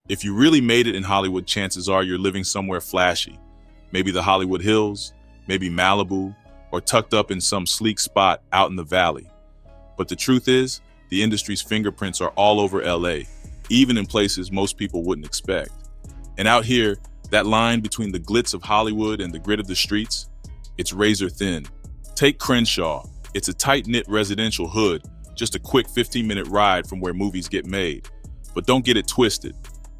If you really made it in Hollywood, chances are you're living somewhere flashy. Maybe the Hollywood Hills, maybe Malibu, or tucked up in some sleek spot out in the valley. But the truth is, the industry's fingerprints are all over LA, even in places most people wouldn't expect. And out here, that line between the glitz of Hollywood and the grit of the streets, it's razor thin. Take Crenshaw. It's a tight-knit residential hood, just a quick 15-minute ride from where movies get made. But don't get it twisted.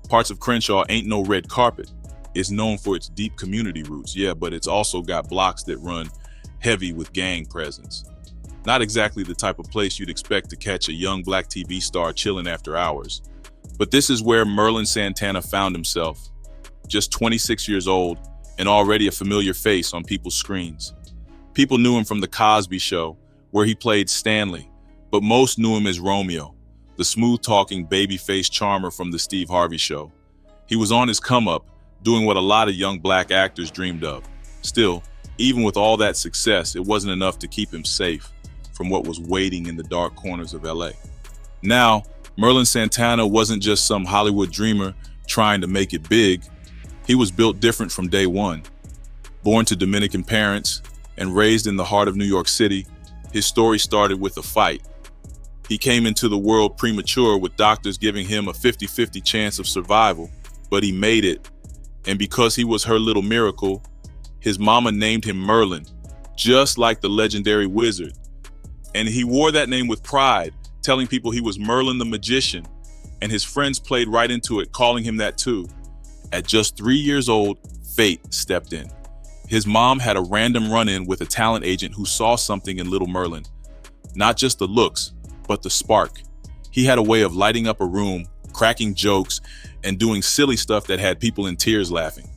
Parts of Crenshaw ain't no red carpet. It's known for its deep community roots, yeah, but it's also got blocks that run heavy with gang presence. Not exactly the type of place you'd expect to catch a young black TV star chilling after hours. But this is where Merlin Santana found himself. Just 26 years old and already a familiar face on people's screens. People knew him from The Cosby Show, where he played Stanley, but most knew him as Romeo, the smooth-talking, baby-faced charmer from The Steve Harvey Show. He was on his come-up, doing what a lot of young black actors dreamed of. Still, even with all that success, it wasn't enough to keep him safe from what was waiting in the dark corners of LA. Now, Merlin Santana wasn't just some Hollywood dreamer trying to make it big. He was built different from day one. Born to Dominican parents and raised in the heart of New York City, his story started with a fight. He came into the world premature with doctors giving him a 50-50 chance of survival, but he made it. And because he was her little miracle, his mama named him Merlin, just like the legendary wizard. And he wore that name with pride, telling people he was Merlin the magician, and his friends played right into it, calling him that too. At just 3 years old, fate stepped in. His mom had a random run-in with a talent agent who saw something in little Merlin. Not just the looks, but the spark. He had a way of lighting up a room, cracking jokes, and doing silly stuff that had people in tears laughing.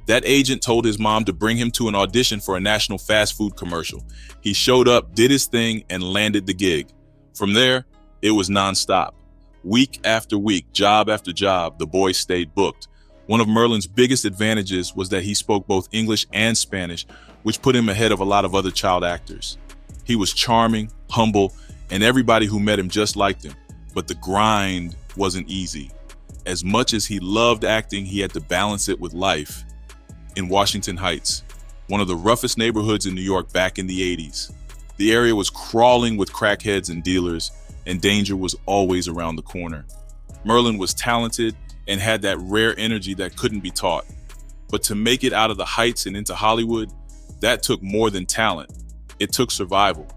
That agent told his mom to bring him to an audition for a national fast food commercial. He showed up, did his thing, and landed the gig. From there, it was nonstop. Week after week, job after job, the boy stayed booked. One of Merlin's biggest advantages was that he spoke both English and Spanish, which put him ahead of a lot of other child actors. He was charming, humble, and everybody who met him just liked him. But the grind wasn't easy. As much as he loved acting, he had to balance it with life. In Washington Heights, one of the roughest neighborhoods in New York back in the 80s, the area was crawling with crackheads and dealers, and danger was always around the corner. Merlin was talented and had that rare energy that couldn't be taught. But to make it out of the Heights and into Hollywood, that took more than talent. It took survival.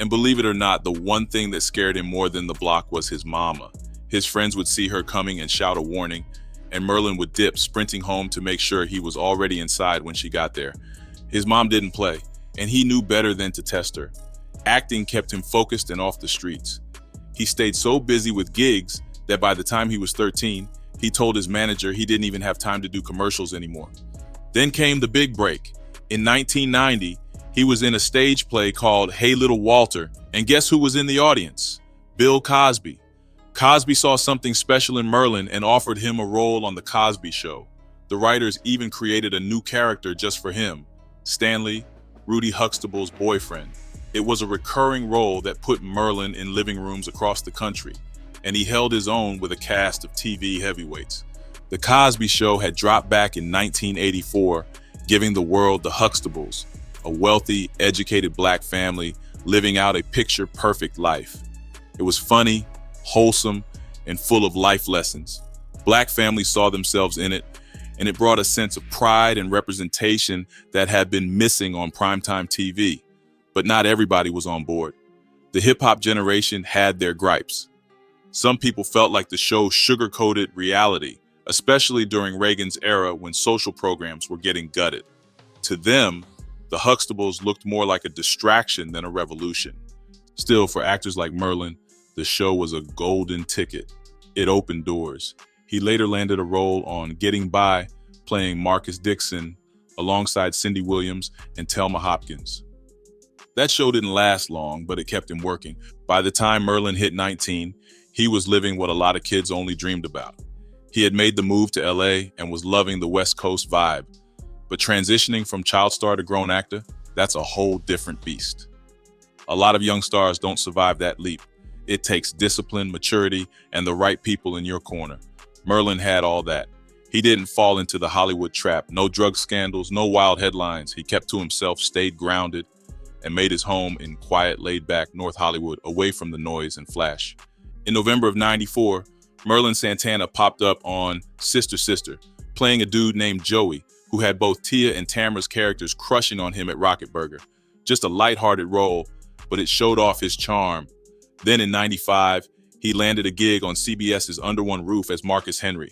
And believe it or not, the one thing that scared him more than the block was his mama. His friends would see her coming and shout a warning, and Merlin would dip, sprinting home to make sure he was already inside when she got there. His mom didn't play, and he knew better than to test her. Acting kept him focused and off the streets. He stayed so busy with gigs that by the time he was 13, he told his manager he didn't even have time to do commercials anymore. Then came the big break. In 1990, he was in a stage play called Hey Little Walter, and guess who was in the audience? Bill Cosby. Cosby saw something special in Merlin and offered him a role on The Cosby Show. The writers even created a new character just for him, Stanley, Rudy Huxtable's boyfriend. It was a recurring role that put Merlin in living rooms across the country, and he held his own with a cast of TV heavyweights. The Cosby Show had dropped back in 1984, giving the world the Huxtables, a wealthy, educated black family living out a picture-perfect life. It was funny, wholesome, and full of life lessons. Black families saw themselves in it, and it brought a sense of pride and representation that had been missing on primetime TV. But not everybody was on board. The hip-hop generation had their gripes. Some people felt like the show sugar-coated reality, especially during Reagan's era when social programs were getting gutted. To them, the Huxtables looked more like a distraction than a revolution. Still, for actors like Merlin, the show was a golden ticket. It opened doors. He later landed a role on Getting By, playing Marcus Dixon alongside Cindy Williams and Thelma Hopkins. That show didn't last long, but it kept him working. By the time Merlin hit 19, he was living what a lot of kids only dreamed about. He had made the move to LA and was loving the West Coast vibe. But transitioning from child star to grown actor, that's a whole different beast. A lot of young stars don't survive that leap. It takes discipline, maturity, and the right people in your corner. Merlin had all that. He didn't fall into the Hollywood trap. No drug scandals, no wild headlines. He kept to himself, stayed grounded, and made his home in quiet, laid-back North Hollywood, away from the noise and flash. In November of '94, Merlin Santana popped up on Sister Sister, playing a dude named Joey, who had both Tia and Tamara's characters crushing on him at Rocket Burger. Just a lighthearted role, but it showed off his charm. Then in '95, he landed a gig on CBS's Under One Roof as Marcus Henry.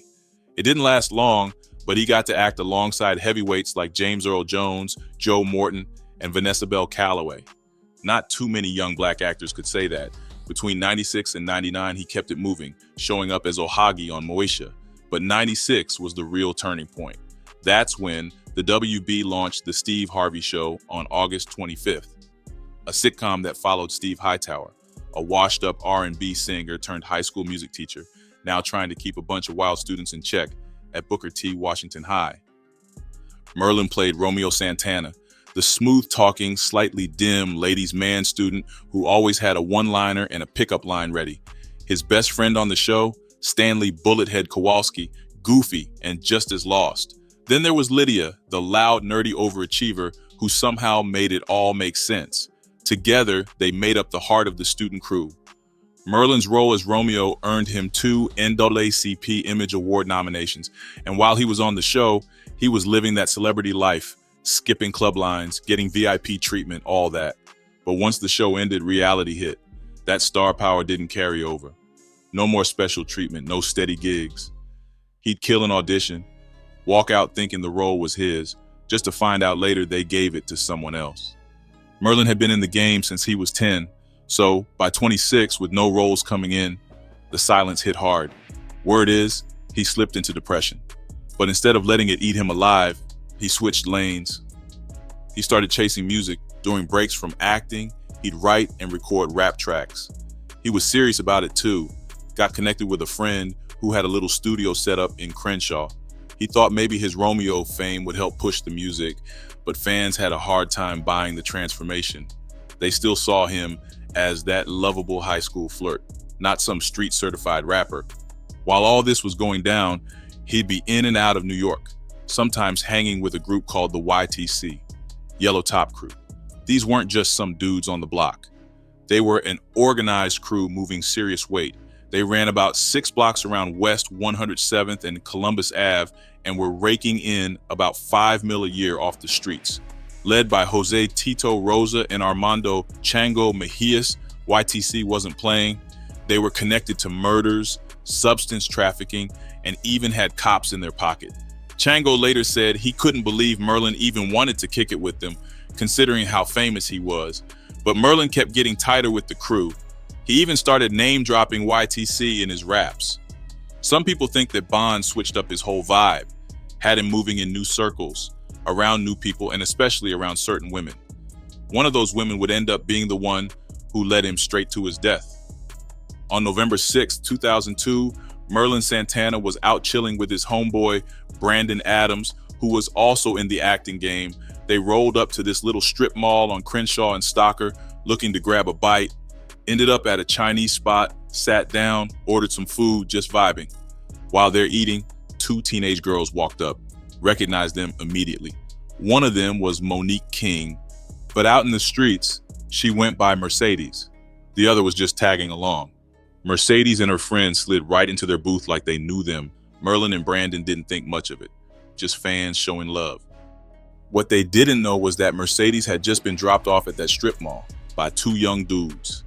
It didn't last long, but he got to act alongside heavyweights like James Earl Jones, Joe Morton, and Vanessa Bell Calloway. Not too many young black actors could say that. Between '96 and '99, he kept it moving, showing up as Ohagi on Moesha. But '96 was the real turning point. That's when the WB launched The Steve Harvey Show on August 25th, a sitcom that followed Steve Hightower, a washed-up R&B singer turned high school music teacher, now trying to keep a bunch of wild students in check at Booker T. Washington High. Merlin played Romeo Santana, the smooth-talking, slightly dim ladies' man student who always had a one-liner and a pickup line ready. His best friend on the show, Stanley Bullethead Kowalski, goofy and just as lost. Then there was Lydia, the loud, nerdy overachiever who somehow made it all make sense. Together, they made up the heart of the student crew. Merlin's role as Romeo earned him 2 NAACP Image Award nominations, and while he was on the show, he was living that celebrity life, skipping club lines, getting VIP treatment, all that. But once the show ended, reality hit. That star power didn't carry over. No more special treatment, no steady gigs. He'd kill an audition, walk out thinking the role was his, just to find out later they gave it to someone else. Merlin had been in the game since he was 10, so by 26, with no roles coming in, the silence hit hard. Word is, he slipped into depression. But instead of letting it eat him alive, he switched lanes. He started chasing music. During breaks from acting, he'd write and record rap tracks. He was serious about it too. Got connected with a friend who had a little studio set up in Crenshaw. He thought maybe his Romeo fame would help push the music, but fans had a hard time buying the transformation. They still saw him as that lovable high school flirt, not some street-certified rapper. While all this was going down, he'd be in and out of New York, sometimes hanging with a group called the YTC, Yellow Top Crew. These weren't just some dudes on the block. They were an organized crew moving serious weight. They ran about 6 blocks around West 107th and Columbus Ave and were raking in about $5 million a year off the streets. Led by Jose Tito Rosa and Armando Chango Mejias, YTC wasn't playing. They were connected to murders, substance trafficking, and even had cops in their pocket. Chango later said he couldn't believe Merlin even wanted to kick it with them, considering how famous he was. But Merlin kept getting tighter with the crew. He even started name-dropping YTC in his raps. Some people think that Bond switched up his whole vibe, had him moving in new circles, around new people, and especially around certain women. One of those women would end up being the one who led him straight to his death. On November 6, 2002, Merlin Santana was out chilling with his homeboy, Brandon Adams, who was also in the acting game. They rolled up to this little strip mall on Crenshaw and Stocker, looking to grab a bite. Ended up at a Chinese spot, sat down, ordered some food, just vibing. While they're eating, 2 teenage girls walked up, recognized them immediately. One of them was Monique King, but out in the streets, she went by Mercedes. The other was just tagging along. Mercedes and her friend slid right into their booth like they knew them. Merlin and Brandon didn't think much of it, just fans showing love. What they didn't know was that Mercedes had just been dropped off at that strip mall by 2 young dudes.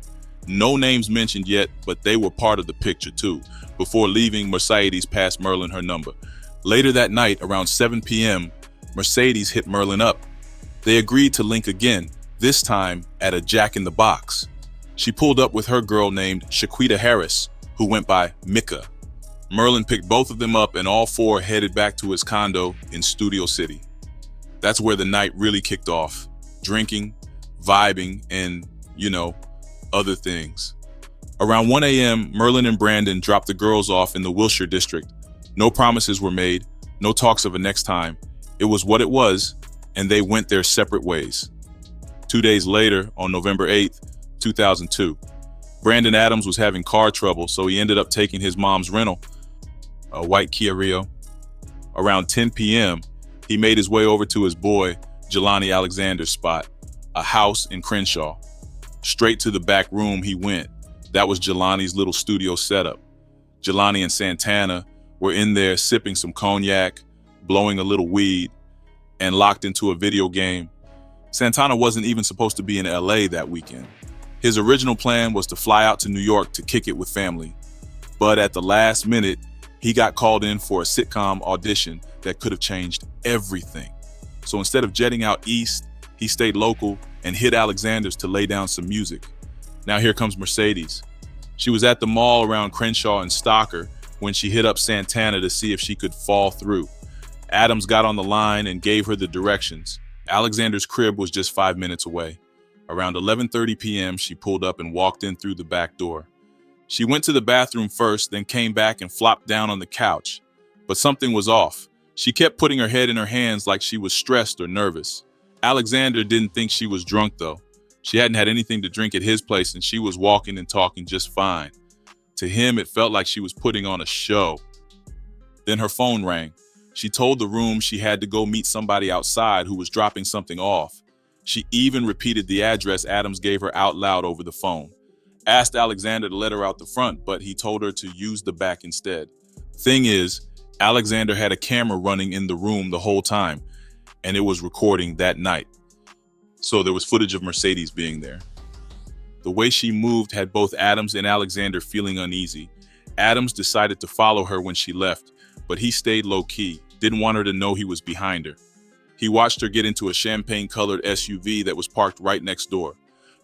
No names mentioned yet, but they were part of the picture too. Before leaving, Mercedes passed Merlin her number. Later that night, around 7 p.m., Mercedes hit Merlin up. They agreed to link again, this time at a Jack in the Box. She pulled up with her girl named Shaquita Harris, who went by Mika. Merlin picked both of them up and all 4 headed back to his condo in Studio City. That's where the night really kicked off. Drinking, vibing, and, other things. Around 1 a.m., Merlin and Brandon dropped the girls off in the Wilshire district. No promises were made, no talks of a next time. It was what it was, and they went their separate ways. 2 days later, on November 8th, 2002, Brandon Adams was having car trouble, so he ended up taking his mom's rental. a white Kia Rio. Around 10 p.m., he made his way over to his boy, Jelani Alexander's spot, a house in Crenshaw. Straight to the back room he went. That was Jelani's little studio setup. Jelani and Santana were in there sipping some cognac, blowing a little weed, and locked into a video game. Santana wasn't even supposed to be in LA that weekend. His original plan was to fly out to New York to kick it with family. But at the last minute, he got called in for a sitcom audition that could have changed everything. So instead of jetting out east, he stayed local and hit Alexander's to lay down some music. Now here comes Mercedes. She was at the mall around Crenshaw and Stocker when she hit up Santana to see if she could fall through. Adams got on the line and gave her the directions. Alexander's crib was just 5 minutes away. Around 11:30 p.m., she pulled up and walked in through the back door. She went to the bathroom first, then came back and flopped down on the couch. But something was off. She kept putting her head in her hands like she was stressed or nervous. Alexander didn't think she was drunk, though. She hadn't had anything to drink at his place, and she was walking and talking just fine. To him, it felt like she was putting on a show. Then her phone rang. She told the room she had to go meet somebody outside who was dropping something off. She even repeated the address Adams gave her out loud over the phone. Asked Alexander to let her out the front, but he told her to use the back instead. Thing is, Alexander had a camera running in the room the whole time, and it was recording that night. So there was footage of Mercedes being there. The way she moved had both Adams and Alexander feeling uneasy. Adams decided to follow her when she left, but he stayed low-key, didn't want her to know he was behind her. He watched her get into a champagne-colored SUV that was parked right next door.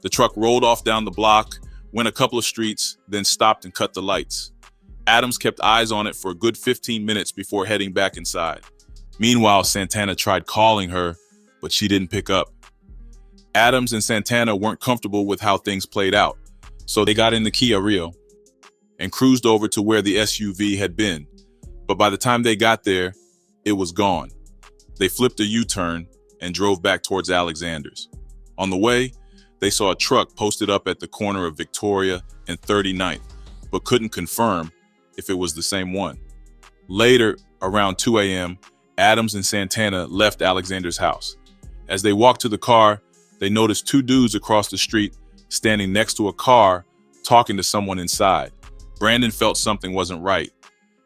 The truck rolled off down the block, went a couple of streets, then stopped and cut the lights. Adams kept eyes on it for a good 15 minutes before heading back inside. Meanwhile, Santana tried calling her, but she didn't pick up. Adams and Santana weren't comfortable with how things played out, so they got in the Kia Rio and cruised over to where the SUV had been. But by the time they got there, it was gone. They flipped a U-turn and drove back towards Alexander's. On the way, they saw a truck posted up at the corner of Victoria and 39th, but couldn't confirm if it was the same one. Later, around 2 a.m., Adams and Santana left Alexander's house. As they walked to the car, they noticed two dudes across the street standing next to a car talking to someone inside. Brandon felt something wasn't right.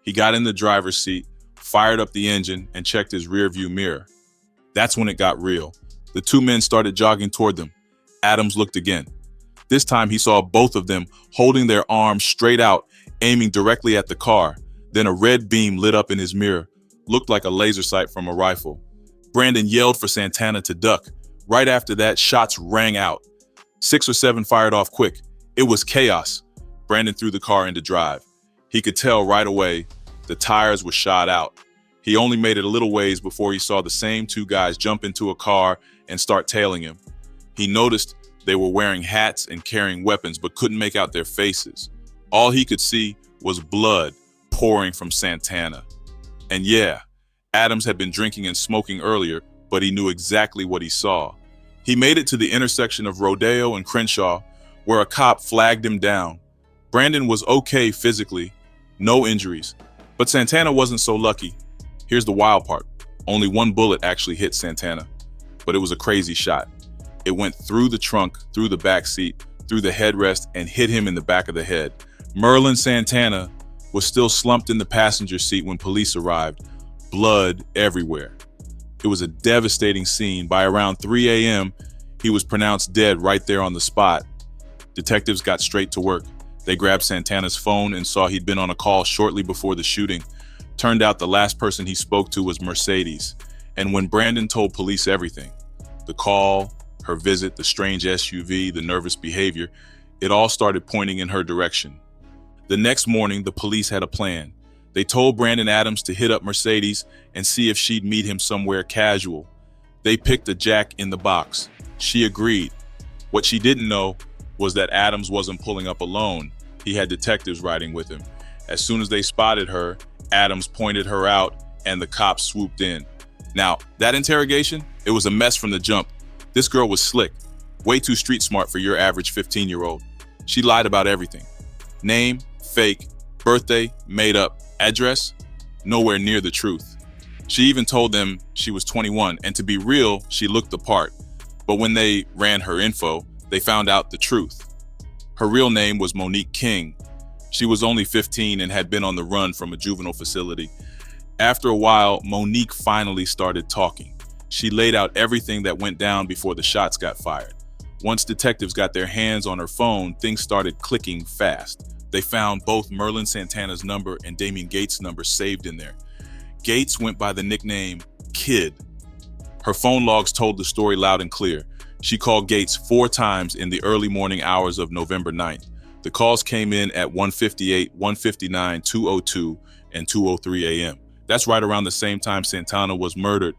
He got in the driver's seat, fired up the engine, and checked his rearview mirror. That's when it got real. The two men started jogging toward them. Adams looked again. This time he saw both of them holding their arms straight out, aiming directly at the car. Then a red beam lit up in his mirror, looked like a laser sight from a rifle. Brandon yelled for Santana to duck. Right after that, shots rang out. 6 or 7 fired off quick. It was chaos. Brandon threw the car into drive. He could tell right away the tires were shot out. He only made it a little ways before he saw the same two guys jump into a car and start tailing him. He noticed they were wearing hats and carrying weapons, but couldn't make out their faces. All he could see was blood pouring from Santana. And yeah, Adams had been drinking and smoking earlier, but he knew exactly what he saw. He made it to the intersection of Rodeo and Crenshaw, where a cop flagged him down. Brandon was okay physically, no injuries, but Santana wasn't so lucky. Here's the wild part. Only one bullet actually hit Santana, but it was a crazy shot. It went through the trunk, through the back seat, through the headrest, and hit him in the back of the head. Merlin Santana was still slumped in the passenger seat when police arrived, blood everywhere. It was a devastating scene. By around 3 a.m., he was pronounced dead right there on the spot. Detectives got straight to work. They grabbed Santana's phone and saw he'd been on a call shortly before the shooting. Turned out the last person he spoke to was Mercedes. And when Brandon told police everything, the call, her visit, the strange SUV, the nervous behavior, it all started pointing in her direction. The next morning, the police had a plan. They told Brandon Adams to hit up Mercedes and see if she'd meet him somewhere casual. They picked a Jack in the Box. She agreed. What she didn't know was that Adams wasn't pulling up alone. He had detectives riding with him. As soon as they spotted her, Adams pointed her out and the cops swooped in. Now, that interrogation, it was a mess from the jump. This girl was slick, way too street smart for your average 15-year-old. She lied about everything. Name, fake, birthday, made up, address, Nowhere near the truth. She even told them she was 21, and to be real, she looked the part. But when they ran her info, they found out the truth. Her real name was Monique King. She was only 15 and had been on the run from a juvenile facility. After a while, Monique finally started talking. She laid out everything that went down before the shots got fired. Once detectives got their hands on her phone, things started clicking fast. They found both Merlin Santana's number and Damian Gates' number saved in there. Gates went by the nickname Kid. Her phone logs told the story loud and clear. She called Gates 4 times in the early morning hours of November 9th. The calls came in at 1:58, 1:59, 2:02, and 2:03 a.m. That's right around the same time Santana was murdered.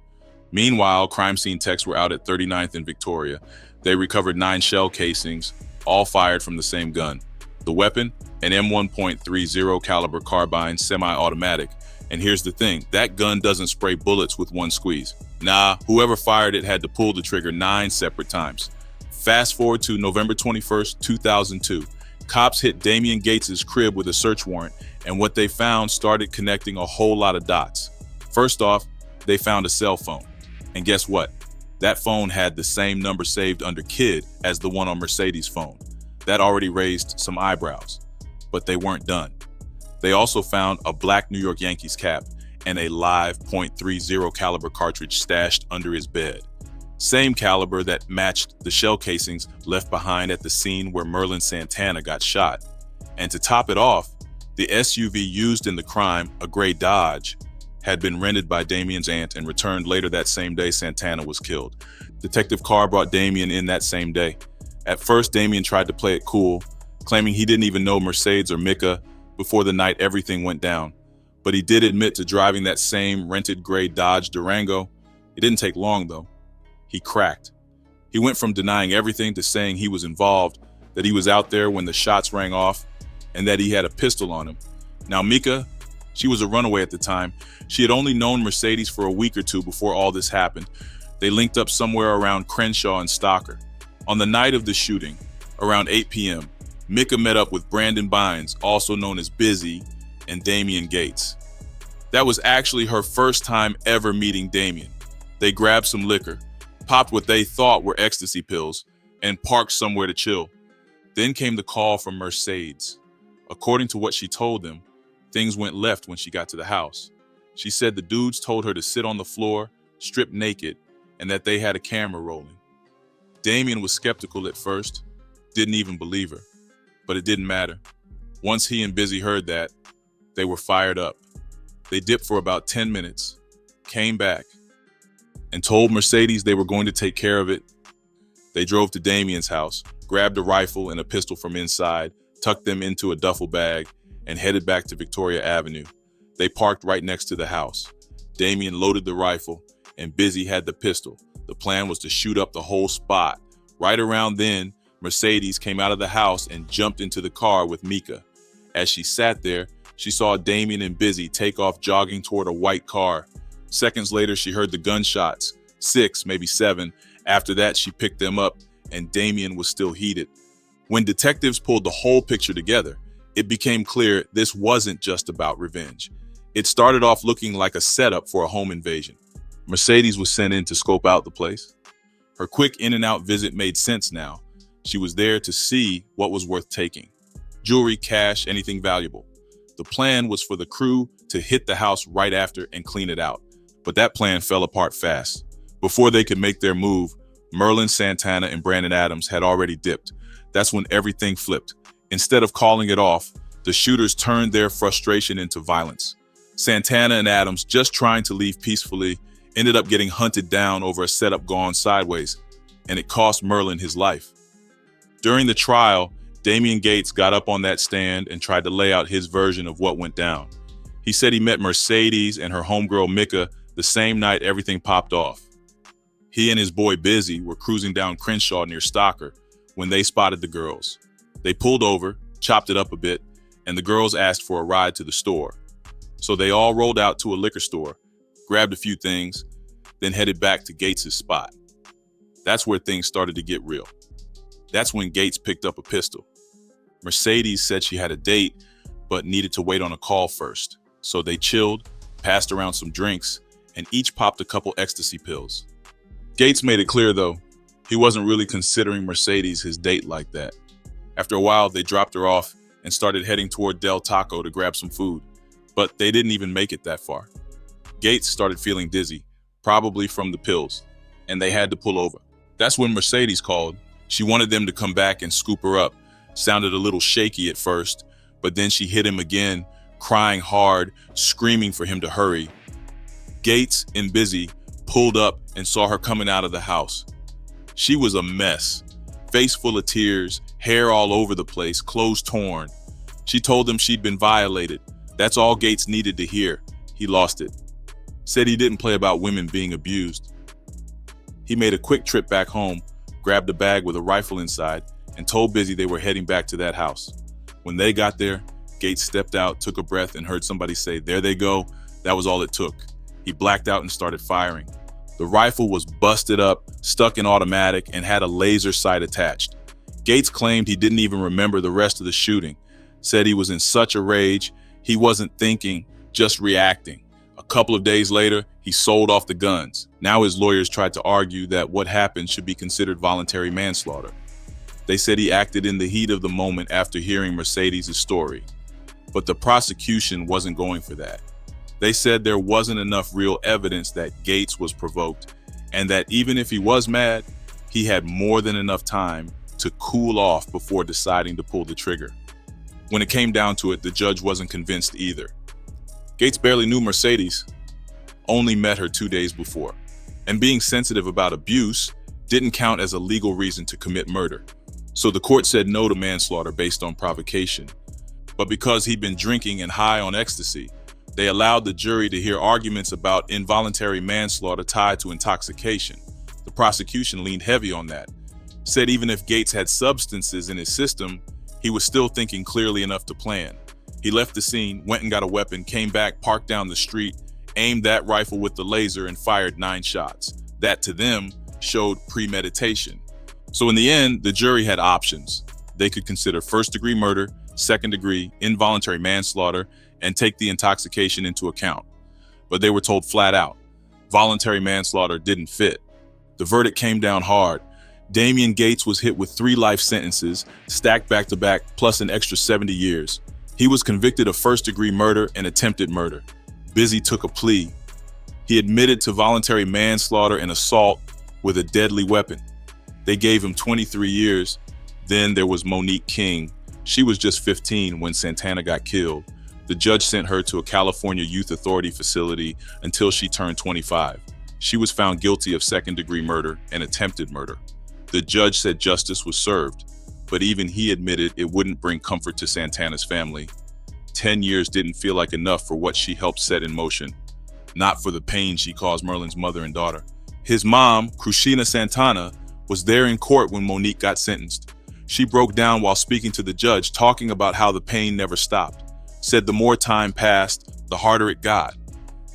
Meanwhile, crime scene techs were out at 39th and Victoria. They recovered 9 shell casings, all fired from the same gun. The weapon, an M1.30 caliber carbine semi-automatic. And here's the thing, that gun doesn't spray bullets with one squeeze. Nah, whoever fired it had to pull the trigger 9 separate times. Fast forward to November 21st, 2002. Cops hit Damian Gates' crib with a search warrant, and what they found started connecting a whole lot of dots. First off, they found a cell phone. And guess what? That phone had the same number saved under Kid as the one on Mercedes' phone. That already raised some eyebrows. But they weren't done. They also found a black New York Yankees cap and a live .30 caliber cartridge stashed under his bed. Same caliber that matched the shell casings left behind at the scene where Merlin Santana got shot. And to top it off, the SUV used in the crime, a gray Dodge, had been rented by Damian's aunt and returned later that same day Santana was killed. Detective Carr brought Damian in that same day. At first, Damian tried to play it cool, claiming he didn't even know Mercedes or Micah before the night everything went down. But he did admit to driving that same rented gray Dodge Durango. It didn't take long, though. He cracked. He went from denying everything to saying he was involved, that he was out there when the shots rang off, and that he had a pistol on him. Now, Micah, she was a runaway at the time. She had only known Mercedes for a week or two before all this happened. They linked up somewhere around Crenshaw and Stocker. On the night of the shooting, around 8 p.m., Micah met up with Brandon Bynes, also known as Busy, and Damian Gates. That was actually her first time ever meeting Damian. They grabbed some liquor, popped what they thought were ecstasy pills, and parked somewhere to chill. Then came the call from Mercedes. According to what she told them, things went left when she got to the house. She said the dudes told her to sit on the floor, stripped naked, and that they had a camera rolling. Damian was skeptical at first, didn't even believe her. But it didn't matter. Once he and Busy heard that, they were fired up. They dipped for about 10 minutes, came back, and told Mercedes they were going to take care of it. They drove to Damian's house, grabbed a rifle and a pistol from inside, tucked them into a duffel bag, and headed back to Victoria Avenue. They parked right next to the house. Damian loaded the rifle, and Busy had the pistol. The plan was to shoot up the whole spot. Right around then, Mercedes came out of the house and jumped into the car with Micah. As she sat there, she saw Damian and Busy take off jogging toward a white car. Seconds later, she heard the gunshots, 6, maybe 7. After that, she picked them up, and Damian was still heated. When detectives pulled the whole picture together, it became clear this wasn't just about revenge. It started off looking like a setup for a home invasion. Mercedes was sent in to scope out the place. Her quick in-and-out visit made sense now. She was there to see what was worth taking. Jewelry, cash, anything valuable. The plan was for the crew to hit the house right after and clean it out. But that plan fell apart fast. Before they could make their move, Merlin Santana and Brandon Adams had already dipped. That's when everything flipped. Instead of calling it off, the shooters turned their frustration into violence. Santana and Adams, just trying to leave peacefully, ended up getting hunted down over a setup gone sideways, and it cost Merlin his life. During the trial, Damian Gates got up on that stand and tried to lay out his version of what went down. He said he met Mercedes and her homegirl Micah the same night everything popped off. He and his boy Busy were cruising down Crenshaw near Stocker when they spotted the girls. They pulled over, chopped it up a bit, and the girls asked for a ride to the store. So they all rolled out to a liquor store, grabbed a few things, then headed back to Gates' spot. That's where things started to get real. That's when Gates picked up a pistol. Mercedes said she had a date, but needed to wait on a call first. So they chilled, passed around some drinks, and each popped a couple ecstasy pills. Gates made it clear, though, he wasn't really considering Mercedes his date like that. After a while, they dropped her off and started heading toward Del Taco to grab some food, but they didn't even make it that far. Gates started feeling dizzy, probably from the pills, and they had to pull over. That's when Mercedes called. She wanted them to come back and scoop her up. Sounded a little shaky at first, but then she hit him again, crying hard, screaming for him to hurry. Gates and Busy pulled up and saw her coming out of the house. She was a mess, face full of tears, hair all over the place, clothes torn. She told them she'd been violated. That's all Gates needed to hear. He lost it. Said he didn't play about women being abused. He made a quick trip back home, grabbed a bag with a rifle inside, and told Busy they were heading back to that house. When they got there, Gates stepped out, took a breath, and heard somebody say, "There they go." That was all it took. He blacked out and started firing. The rifle was busted up, stuck in automatic, and had a laser sight attached. Gates claimed he didn't even remember the rest of the shooting, said he was in such a rage, he wasn't thinking, just reacting. A couple of days later, he sold off the guns. Now his lawyers tried to argue that what happened should be considered voluntary manslaughter. They said he acted in the heat of the moment after hearing Mercedes' story. But the prosecution wasn't going for that. They said there wasn't enough real evidence that Gates was provoked, and that even if he was mad, he had more than enough time to cool off before deciding to pull the trigger. When it came down to it, the judge wasn't convinced either. Gates barely knew Mercedes, only met her 2 days before, and being sensitive about abuse didn't count as a legal reason to commit murder. So the court said no to manslaughter based on provocation. But because he'd been drinking and high on ecstasy, they allowed the jury to hear arguments about involuntary manslaughter tied to intoxication. The prosecution leaned heavy on that, said even if Gates had substances in his system, he was still thinking clearly enough to plan. He left the scene, went and got a weapon, came back, parked down the street, aimed that rifle with the laser, and fired 9 shots. That, to them, showed premeditation. So in the end, the jury had options. They could consider first-degree murder, second-degree, involuntary manslaughter, and take the intoxication into account. But they were told flat out, voluntary manslaughter didn't fit. The verdict came down hard. Damian Gates was hit with 3 life sentences, stacked back to back, plus an extra 70 years. He was convicted of first-degree murder and attempted murder. Busy took a plea. He admitted to voluntary manslaughter and assault with a deadly weapon. They gave him 23 years. Then there was Monique King. She was just 15 when Santana got killed. The judge sent her to a California Youth Authority facility until she turned 25. She was found guilty of second-degree murder and attempted murder. The judge said justice was served, but even he admitted it wouldn't bring comfort to Santana's family. 10 years didn't feel like enough for what she helped set in motion, not for the pain she caused Merlin's mother and daughter. His mom, Crucina Santana, was there in court when Monique got sentenced. She broke down while speaking to the judge, talking about how the pain never stopped. Said the more time passed, the harder it got.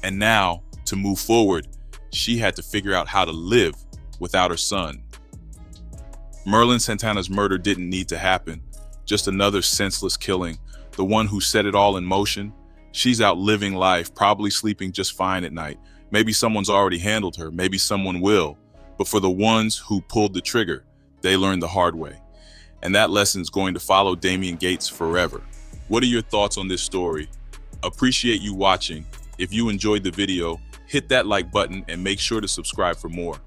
And now, to move forward, she had to figure out how to live without her son. Merlin Santana's murder didn't need to happen. Just another senseless killing. The one who set it all in motion. She's out living life, probably sleeping just fine at night. Maybe someone's already handled her. Maybe someone will. But for the ones who pulled the trigger, they learned the hard way. And that lesson's going to follow Damian Gates forever. What are your thoughts on this story? Appreciate you watching. If you enjoyed the video, hit that like button and make sure to subscribe for more.